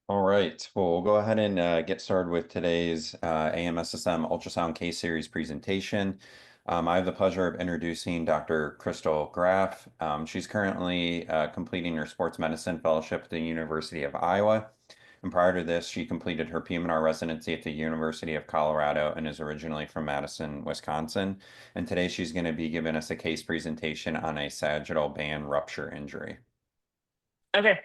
All right, well, we'll go ahead and get started with today's AMSSM Ultrasound Case Series presentation. I have the pleasure of introducing Dr. Crystal Graff. She's currently completing her sports medicine fellowship at the University of Iowa. And prior to this, she completed her PM&R residency at the University of Colorado and is originally from Madison, Wisconsin. And today she's going to be giving us a case presentation on a sagittal band rupture injury. Okay.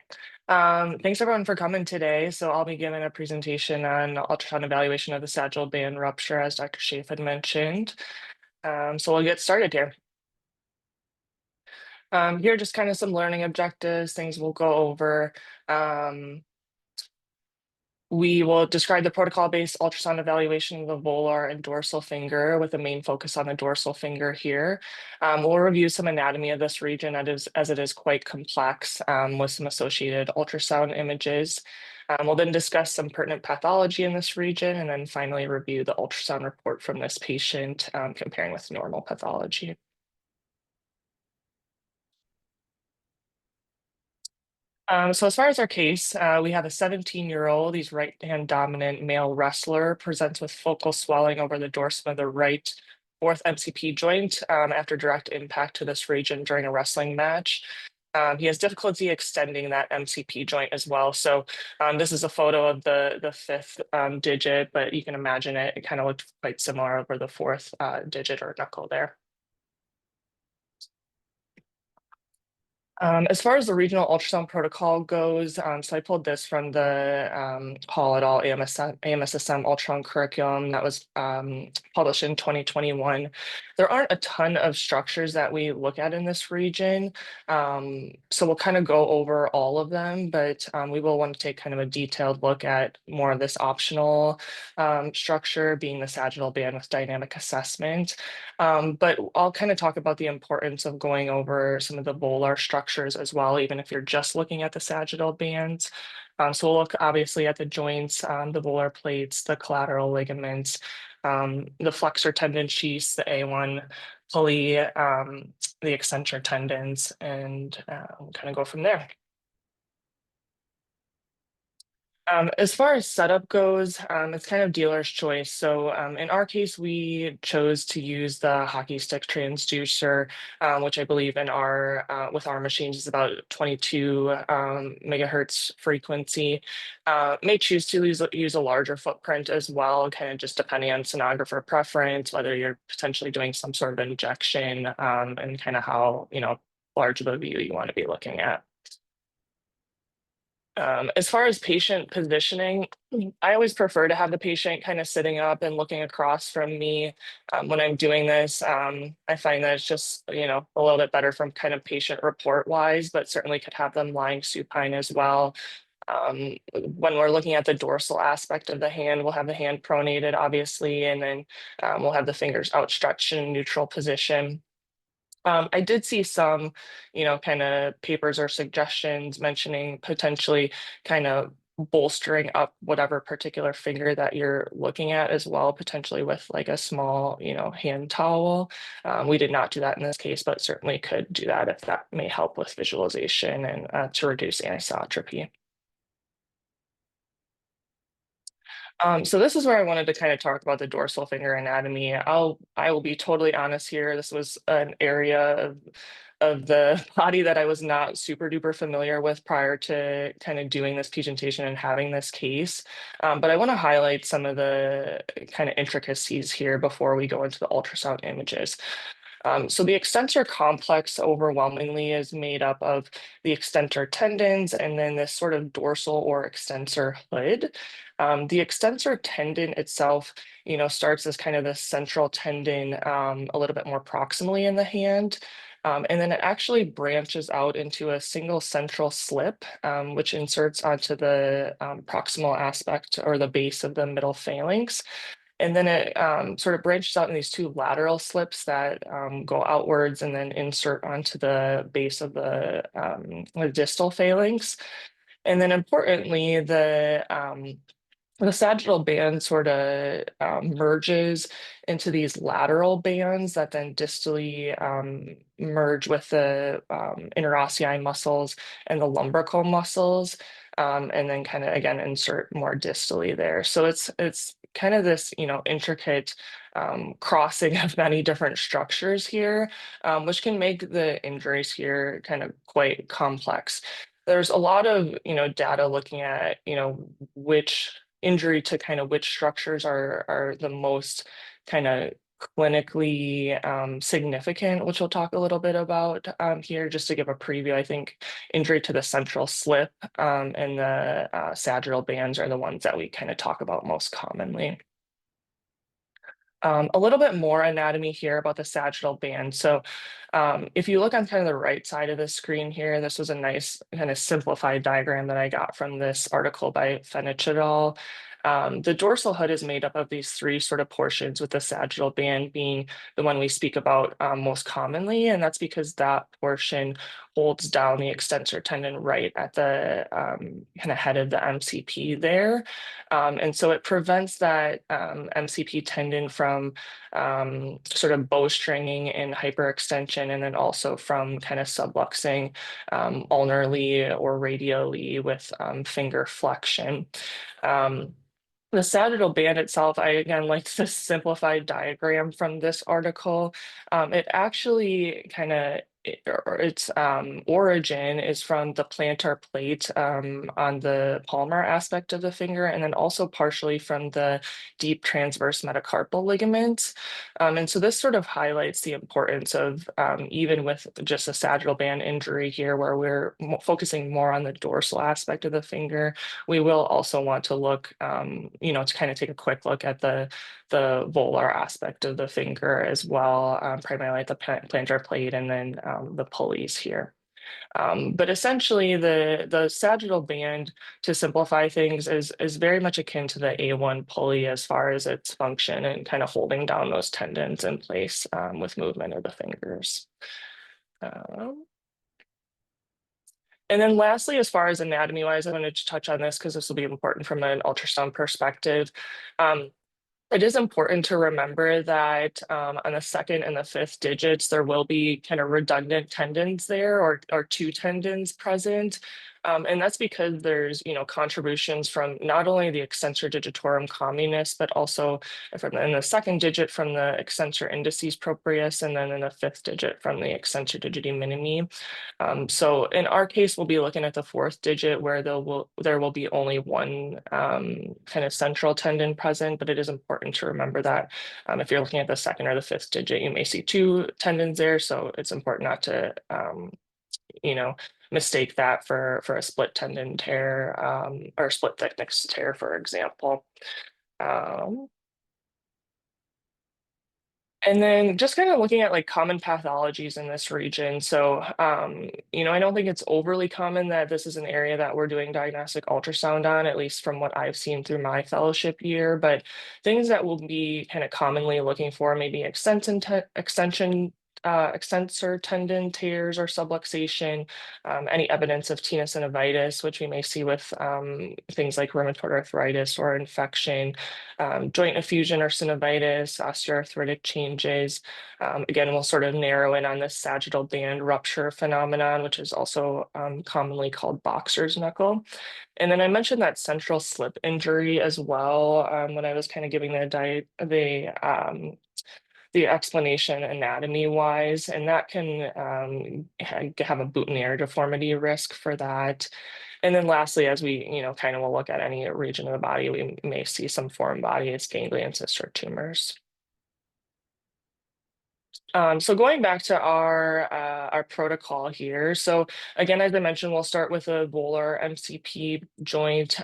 Thanks everyone for coming today. So I'll be giving a presentation on ultrasound evaluation of the sagittal band rupture, as Dr. Schaaf had mentioned. So we'll get started here. Here are just kind of some learning objectives, things we'll go over. We will describe the protocol-based ultrasound evaluation of the volar and dorsal finger with a main focus on the dorsal finger here. We'll review some anatomy of this region as it is quite complex with some associated ultrasound images. We'll then discuss some pertinent pathology in this region and then finally review the ultrasound report from this patient comparing with normal pathology. So as far as our case, we have a 17-year-old, he's right-hand dominant male wrestler, presents with focal swelling over the dorsum of the right fourth MCP joint after direct impact to this region during a wrestling match. He has difficulty extending that MCP joint as well. So this is a photo of the fifth digit, but you can imagine it kind of looked quite similar over the fourth digit or knuckle there. As far as the regional ultrasound protocol goes, so I pulled this from the Hall et al. AMSSM ultrasound curriculum that was published in 2021. There aren't a ton of structures that we look at in this region, so we'll kind of go over all of them, but we will want to take kind of a detailed look at more of this optional structure, being the sagittal band with dynamic assessment. But I'll kind of talk about the importance of going over some of the volar structures as well, even if you're just looking at the sagittal bands. So we'll look obviously at the joints, the volar plates, the collateral ligaments, the flexor tendon sheaths, the A1 pulley, the extensor tendons, and we'll kind of go from there. As far as setup goes, it's kind of dealer's choice. So in our case, we chose to use the hockey stick transducer, which I believe in our with our machines is about 22 megahertz frequency. May choose to use a larger footprint as well, kind of just depending on sonographer preference, whether you're potentially doing some sort of injection, and kind of how large of a view you want to be looking at. As far as patient positioning, I always prefer to have the patient kind of sitting up and looking across from me when I'm doing this. I find that it's just, a little bit better from kind of patient report wise, but certainly could have them lying supine as well. When we're looking at the dorsal aspect of the hand, we'll have the hand pronated, obviously, and then we'll have the fingers outstretched in a neutral position. I did see some, kind of papers or suggestions mentioning potentially kind of bolstering up whatever particular finger that you're looking at as well, potentially with like a small, hand towel. We did not do that in this case, but certainly could do that if that may help with visualization and to reduce anisotropy. So this is where I wanted to kind of talk about the dorsal finger anatomy. I will be totally honest here. This was an area of the body that I was not super duper familiar with prior to kind of doing this presentation and having this case. But I want to highlight some of the kind of intricacies here before we go into the ultrasound images. So the extensor complex overwhelmingly is made up of the extensor tendons and then this sort of dorsal or extensor hood. The extensor tendon itself, starts as kind of the central tendon a little bit more proximally in the hand. And then it actually branches out into a single central slip, which inserts onto the proximal aspect or the base of the middle phalanx. And then it sort of branches out in these two lateral slips that go outwards and then insert onto the base of the distal phalanx. And then importantly, the sagittal band sort of merges into these lateral bands that then distally merge with the interossei muscles and the lumbrical muscles. and then kind of again insert more distally there. So it's kind of this, intricate crossing of many different structures here, which can make the injuries here kind of quite complex. There's a lot of, data looking at, which injury to kind of which structures are the most kind of clinically significant, which we'll talk a little bit about here, just to give a preview. I think injury to the central slip and the sagittal bands are the ones that we kind of talk about most commonly. A little bit more anatomy here about the sagittal band. So if you look on kind of the right side of the screen here, this was a nice kind of simplified diagram that I got from this article by Fenich et al. The dorsal hood is made up of these three sort of portions, with the sagittal band being the one we speak about most commonly, and that's because that portion holds down the extensor tendon right at the kind of head of the MCP there. And so it prevents that MCP tendon from sort of bowstringing and hyperextension, and then also from kind of subluxing ulnarly or radially with finger flexion. The sagittal band itself, I again liked this simplified diagram from this article. It actually kind of, its origin is from the plantar plate on the palmar aspect of the finger, and then also partially from the deep transverse metacarpal ligaments. And so this sort of highlights the importance of, even with just a sagittal band injury here, where we're focusing more on the dorsal aspect of the finger, we will also want to look, to kind of take a quick look at the volar aspect of the finger as well, primarily at the plantar plate and then the pulleys here. But essentially, the sagittal band, to simplify things, is very much akin to the A1 pulley as far as its function and kind of holding down those tendons in place with movement of the fingers. And then lastly, as far as anatomy wise, I wanted to touch on this because this will be important from an ultrasound perspective. It is important to remember that on the second and the fifth digits, there will be kind of redundant tendons there, or two tendons present. And that's because there's, contributions from not only the extensor digitorum communis, but also in the second digit from the extensor indicis proprius, and then in the fifth digit from the extensor digiti minimi. So in our case, we'll be looking at the fourth digit, where there will be only one kind of central tendon present, but it is important to remember that if you're looking at the second or the fifth digit, you may see two tendons there. So it's important not to, mistake that for a split tendon tear or split thickness tear, for example. And then just kind of looking at like common pathologies in this region. So, I don't think it's overly common that this is an area that we're doing diagnostic ultrasound on, at least from what I've seen through my fellowship year. But things that we'll be kind of commonly looking for, maybe extensor tendon tears or subluxation, any evidence of tenosynovitis, which we may see with things like rheumatoid arthritis or infection, joint effusion or synovitis, osteoarthritic changes. Again, we'll sort of narrow in on this sagittal band rupture phenomenon, which is also commonly called boxer's knuckle. And then I mentioned that central slip injury as well when I was kind of giving the explanation anatomy wise, and that can have a boutonniere deformity risk for that. And then lastly, as we, kind of will look at any region of the body, we may see some foreign body as ganglion cysts or tumors. So going back to our protocol here. So again, as I mentioned, we'll start with a volar MCP joint,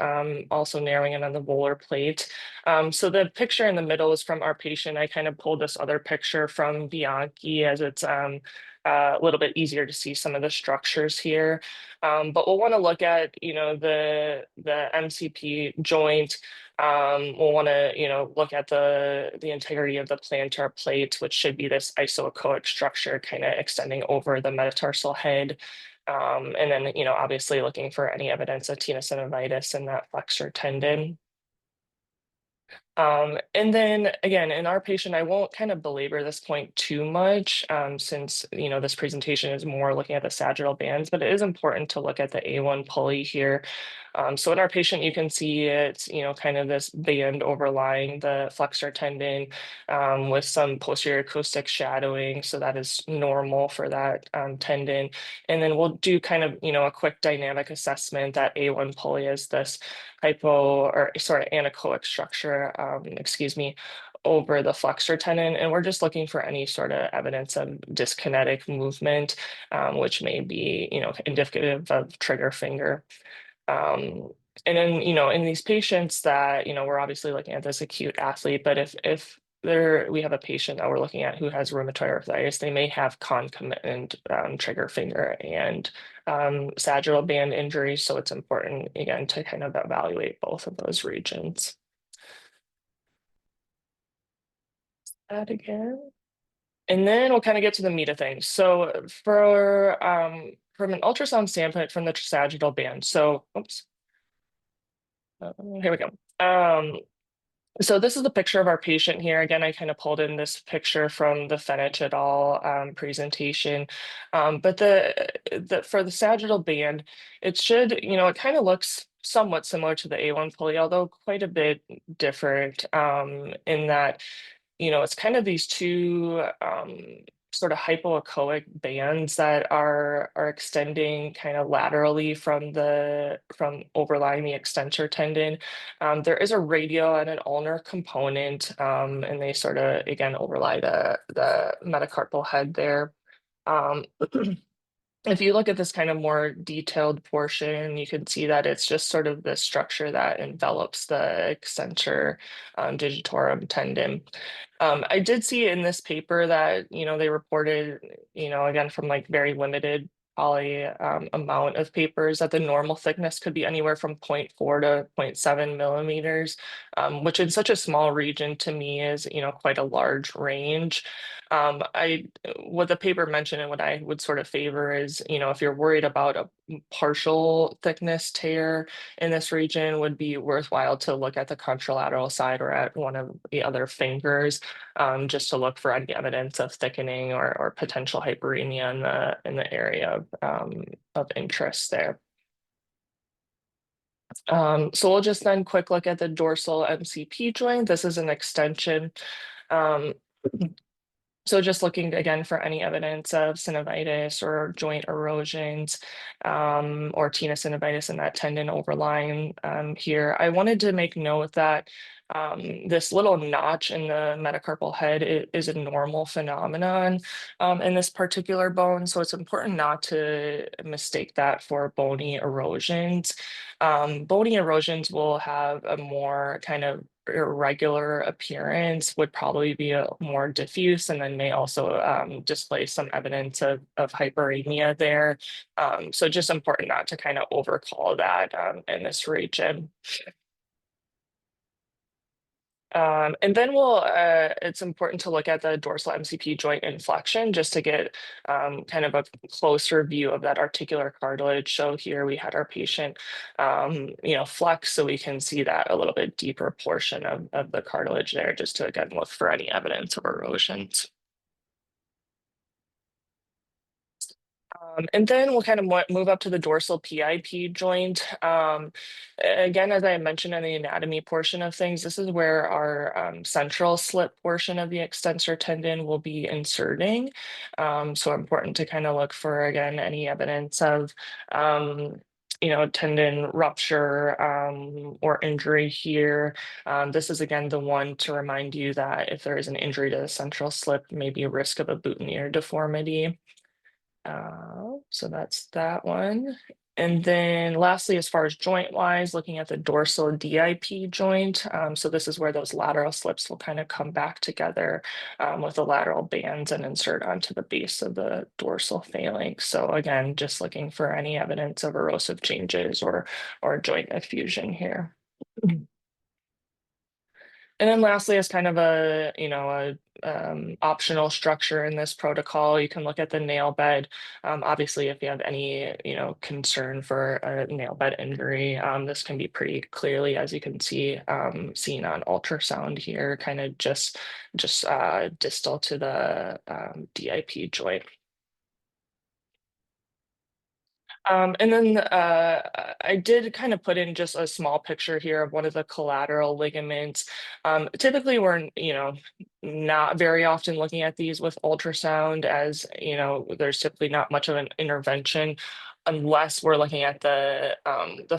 also narrowing in on the volar plate. So the picture in the middle is from our patient. I kind of pulled this other picture from Bianchi, as it's a little bit easier to see some of the structures here. But we'll want to look at, the MCP joint. We'll want to, look at the integrity of the plantar plate, which should be this isoechoic structure kind of extending over the metatarsal head. And then, obviously looking for any evidence of tenosynovitis in that flexor tendon. And then again, in our patient, I won't kind of belabor this point too much, since this presentation is more looking at the sagittal bands, but it is important to look at the A1 pulley here. So in our patient, you can see it's kind of this band overlying the flexor tendon, with some posterior acoustic shadowing. So that is normal for that tendon. And then we'll do kind of a quick dynamic assessment. That A1 pulley is this anechoic structure, excuse me, over the flexor tendon. And we're just looking for any sort of evidence of dyskinetic movement, which may be, indicative of trigger finger. Um, and then, in these patients that, we're obviously looking at this acute athlete, but if we have a patient that we're looking at who has rheumatoid arthritis, they may have concomitant trigger finger and sagittal band injuries. So it's important, again, to kind of evaluate both of those regions. That again. And then we'll kind of get to the meat of things. So from an ultrasound standpoint from the sagittal band, so oops, here we go. So this is the picture of our patient here. Again, I kind of pulled in this picture from the Fenich et al. Presentation. But for the sagittal band, it should, it kind of looks somewhat similar to the A1 pulley, although quite a bit different, in that it's kind of these two sort of hypoechoic bands that are extending kind of laterally from overlying the extensor tendon. There is a radial and an ulnar component, and they sort of again overlie the metacarpal head there. Um, If you look at this kind of more detailed portion, you can see that it's just sort of the structure that envelops the extensor digitorum tendon. I did see in this paper that, they reported, again, from like very limited probably amount of papers that the normal thickness could be anywhere from 0.4 to 0.7 millimeters, which in such a small region to me is, quite a large range. What the paper mentioned and what I would sort of favor is, if you're worried about a partial thickness tear in this region, would be worthwhile to look at the contralateral side or at one of the other fingers, just to look for any evidence of thickening or potential hyperemia in the area of interest there. So we'll just then quick look at the dorsal MCP joint. This is an extension. Um, So just looking again for any evidence of synovitis or joint erosions, or tenosynovitis in that tendon overlying here. I wanted to make note that this little notch in the metacarpal head is a normal phenomenon in this particular bone. So it's important not to mistake that for bony erosions. Bony erosions will have a more kind of irregular appearance, would probably be a more diffuse, and then may also display some evidence of hyperemia there. So just important not to kind of overcall that in this region. And then it's important to look at the dorsal MCP joint inflection just to get kind of a closer view of that articular cartilage. So here we had our patient, flex, so we can see that a little bit deeper portion of the cartilage there, just to again look for any evidence of erosions. And then we'll kind of move up to the dorsal PIP joint. Again, as I mentioned in the anatomy portion of things, this is where our central slip portion of the extensor tendon will be inserting. So important to kind of look for, again, any evidence of tendon rupture or injury here. This is again the one to remind you that if there is an injury to the central slip, maybe a risk of a boutonniere deformity. So that's that one. And then lastly, as far as joint wise, looking at the dorsal DIP joint. So this is where those lateral slips will kind of come back together with the lateral bands and insert onto the base of the dorsal phalanx. So again, just looking for any evidence of erosive changes or joint effusion here. And then lastly, as kind of a, optional structure in this protocol, you can look at the nail bed. Obviously, if you have any, concern for a nail bed injury, this can be pretty clearly, as you can see, seen on ultrasound here, kind of just distal to the DIP joint. And then I did kind of put in just a small picture here of one of the collateral ligaments. Typically, we're, not very often looking at these with ultrasound as, there's typically not much of an intervention unless we're looking at the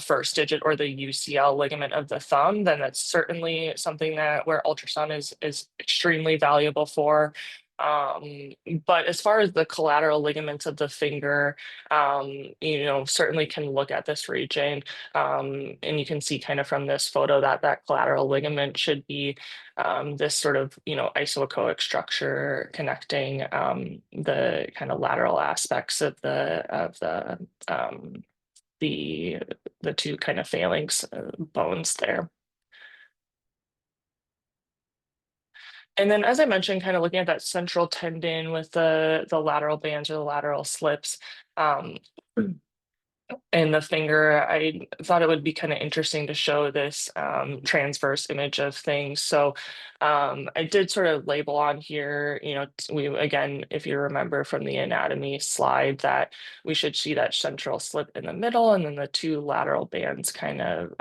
first digit or the UCL ligament of the thumb, then that's certainly something that where ultrasound is extremely valuable for. Um, but as far as the collateral ligaments of the finger, certainly can look at this region. And you can see kind of from this photo that that collateral ligament should be this sort of, isoechoic structure connecting the kind of lateral aspects of the the two kind of phalanx bones there. And then, as I mentioned, kind of looking at that central tendon with the lateral bands or the lateral slips. Um, and the finger, I thought it would be kind of interesting to show this transverse image of things. So I did sort of label on here, we again, if you remember from the anatomy slide, that we should see that central slip in the middle, and then the two lateral bands kind of,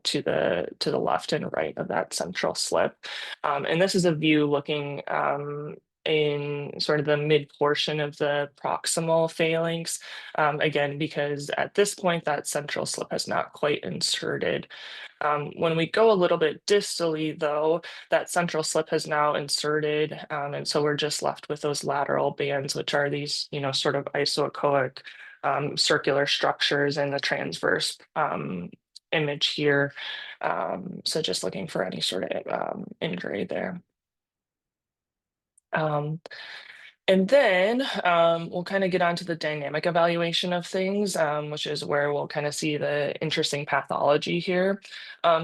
to the left and right of that central slip. And this is a view looking in sort of the mid portion of the proximal phalanx. Again, because at this point, that central slip has not quite inserted. When we go a little bit distally, though, that central slip has now inserted. And so we're just left with those lateral bands, which are these, sort of isoechoic circular structures in the transverse image here. So just looking for any sort of injury there. Um, and then we'll kind of get onto the dynamic evaluation of things, which is where we'll kind of see the interesting pathology here.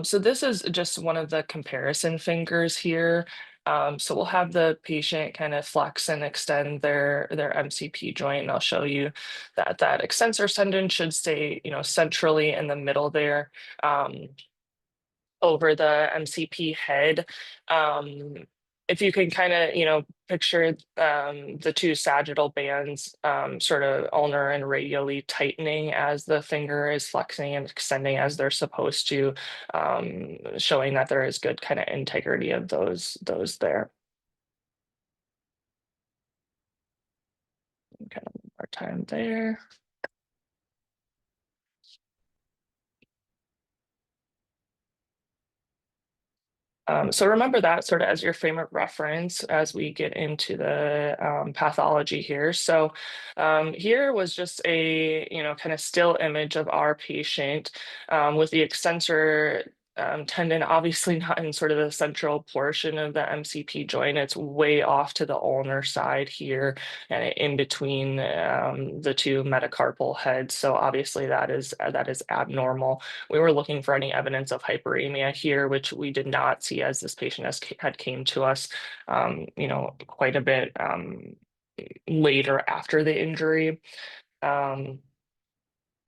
So this is just one of the comparison fingers here. So we'll have the patient kind of flex and extend their MCP joint, and I'll show you that that extensor tendon should stay, centrally in the middle there. Over the MCP head. If you can kind of, picture the two sagittal bands sort of ulnar and radially tightening as the finger is flexing and extending as they're supposed to, showing that there is good kind of integrity of those there. Kind of more time there. So remember that sort of as your frame of reference as we get into the pathology here. So here was just a, kind of still image of our patient with the extensor tendon, obviously not in sort of the central portion of the MCP joint. It's way off to the ulnar side here and in between the two metacarpal heads. So obviously that is abnormal. We were looking for any evidence of hyperemia here, which we did not see as this patient had came to us, quite a bit later after the injury.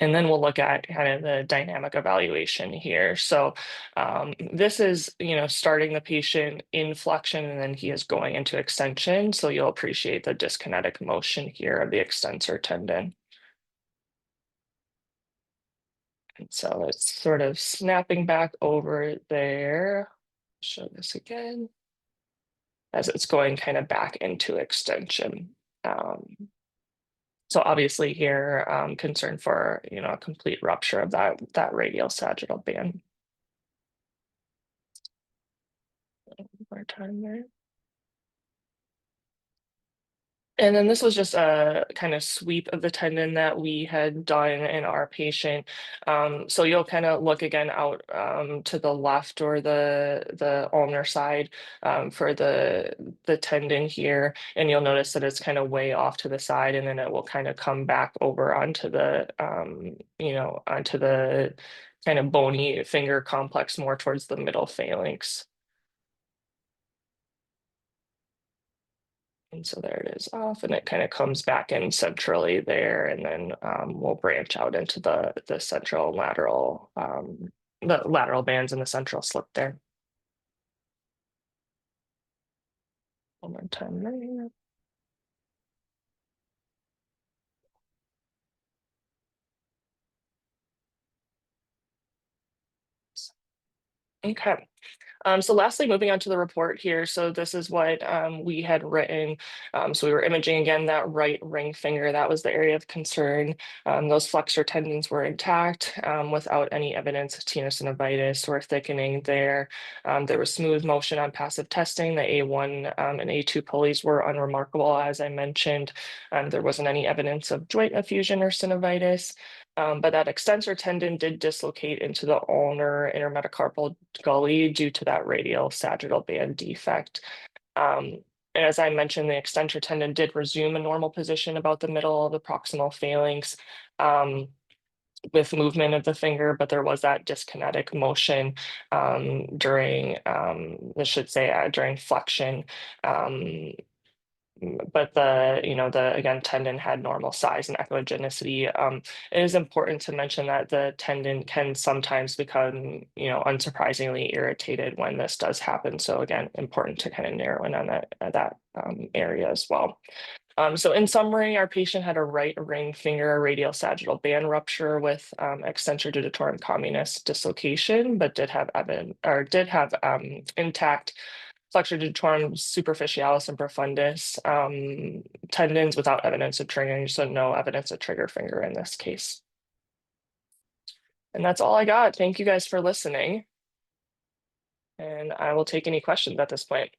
And then we'll look at kind of the dynamic evaluation here. So this is, starting the patient in flexion and then he is going into extension. So you'll appreciate the dyskinetic motion here of the extensor tendon. So it's sort of snapping back over there. Show this again as it's going kind of back into extension. So obviously here, concern for, a complete rupture of that radial sagittal band. More time there. And then this was just a kind of sweep of the tendon that we had done in our patient. So you'll kind of look again out to the left or the ulnar side for the tendon here, and you'll notice that it's kind of way off to the side, and then it will kind of come back over onto the onto the kind of bony finger complex more towards the middle phalanx. And so there it is off, and it kind of comes back in centrally there, and then we'll branch out into the central lateral, the lateral bands in the central slip there. One more time there. Okay. So lastly, moving on to the report here. So this is what we had written. So we were imaging again that right ring finger. That was the area of concern. Those flexor tendons were intact without any evidence of tenosynovitis or thickening there. There was smooth motion on passive testing. The A1 and A2 pulleys were unremarkable, as I mentioned. There wasn't any evidence of joint effusion or synovitis. But that extensor tendon did dislocate into the ulnar intermetacarpal gully due to that radial sagittal band defect. And as I mentioned, the extensor tendon did resume a normal position about the middle of the proximal phalanx with movement of the finger, but there was that dyskinetic motion during, I should say, during flexion. But the again tendon had normal size and echogenicity. It is important to mention that the tendon can sometimes become unsurprisingly irritated when this does happen. So again, important to kind of narrow in on that area as well. So in summary, our patient had a right ring finger radial sagittal band rupture with extensor digitorum communis dislocation, but did have intact flexor digitorum superficialis and profundus tendons without evidence of triggering, so no evidence of trigger finger in this case. And that's all I got. Thank you guys for listening. And I will take any questions at this point.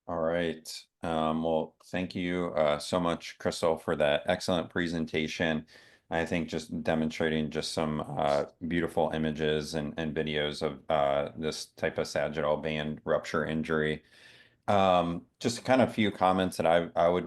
All right. Well, thank you so much, Crystal, for that excellent presentation. I think just demonstrating just some beautiful images and videos of this type of sagittal band rupture injury. Just kind of a few comments that I would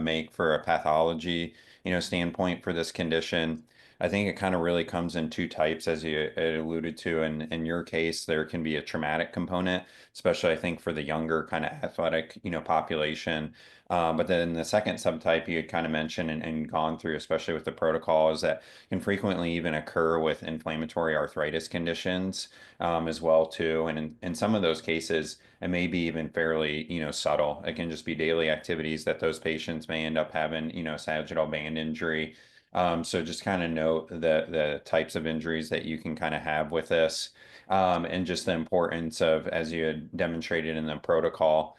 make for a pathology, standpoint for this condition. I think it kind of really comes in two types, as you alluded to. In your case, there can be a traumatic component, especially I think for the younger kind of athletic, population. But then the second subtype you had kind of mentioned and gone through, especially with the protocol, is that can frequently even occur with inflammatory arthritis conditions as well too. And in some of those cases, it may be even fairly, subtle. It can just be daily activities that those patients may end up having, sagittal band injury. So just kind of note the types of injuries that you can kind of have with this, and just the importance of, as you had demonstrated in the protocol,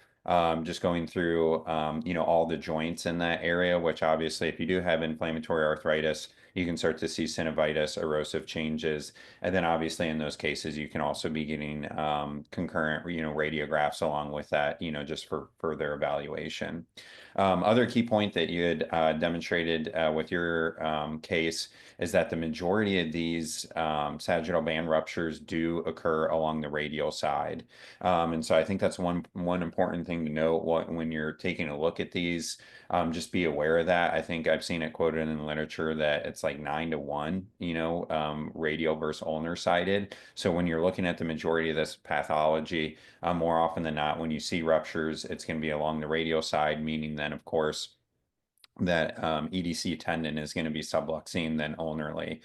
just going through, all the joints in that area, which obviously, if you do have inflammatory arthritis, you can start to see synovitis, erosive changes. And then obviously in those cases, you can also be getting concurrent, radiographs along with that, just for further evaluation. Other key point that you had demonstrated with your case is that the majority of these sagittal band ruptures do occur along the radial side. And so I think that's one important thing to note when you're taking a look at these. Just be aware of that. I think I've seen it quoted in the literature that it's like 9-to-1, radial versus ulnar sided. So when you're looking at the majority of this pathology, more often than not, when you see ruptures, it's going to be along the radial side, meaning then, of course, that EDC tendon is going to be subluxing then ulnarly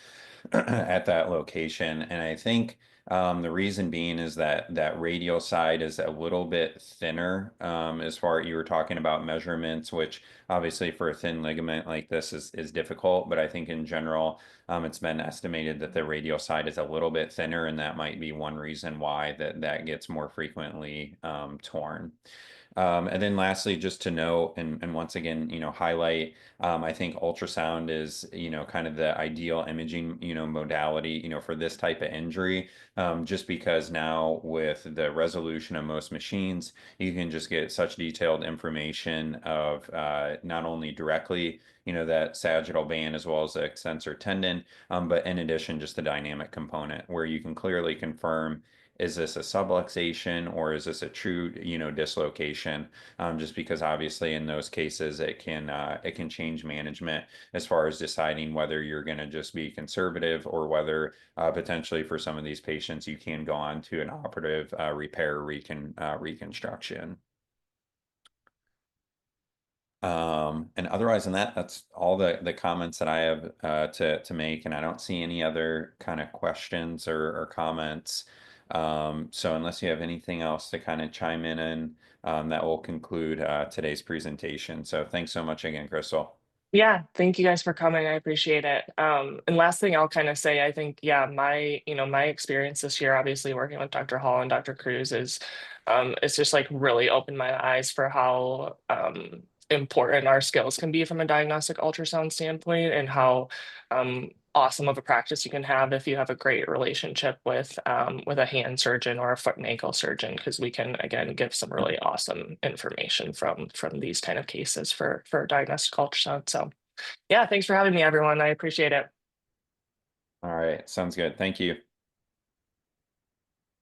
at that location. And I think the reason being is that that radial side is a little bit thinner, as far you were talking about measurements, which obviously for a thin ligament like this is difficult. But I think in general, it's been estimated that the radial side is a little bit thinner, and that might be one reason why that gets more frequently torn. And then lastly, just to note and once again, highlight, I think ultrasound is, kind of the ideal imaging, modality, for this type of injury, just because now with the resolution of most machines, you can just get such detailed information of not only directly, that sagittal band as well as the extensor tendon, but in addition, just the dynamic component where you can clearly confirm, is this a subluxation or is this a true, dislocation? Just because obviously in those cases it can change management as far as deciding whether you're going to just be conservative or whether potentially for some of these patients you can go on to an operative repair reconstruction. And otherwise than that, that's all the comments that I have to make, and I don't see any other kind of questions or comments. So unless you have anything else to kind of chime in, that will conclude today's presentation. So thanks so much again, Crystal. Yeah, thank you guys for coming. I appreciate it. And last thing I'll kind of say, I think, yeah, my experience this year, obviously working with Dr. Hall and Dr. Cruz is, it's just like really opened my eyes for how important our skills can be from a diagnostic ultrasound standpoint, and how awesome of a practice you can have if you have a great relationship with a hand surgeon or a foot and ankle surgeon, because we can again give some really awesome information from these kind of cases for diagnostic ultrasound. So yeah, thanks for having me, everyone. I appreciate it. All right, sounds good. Thank you.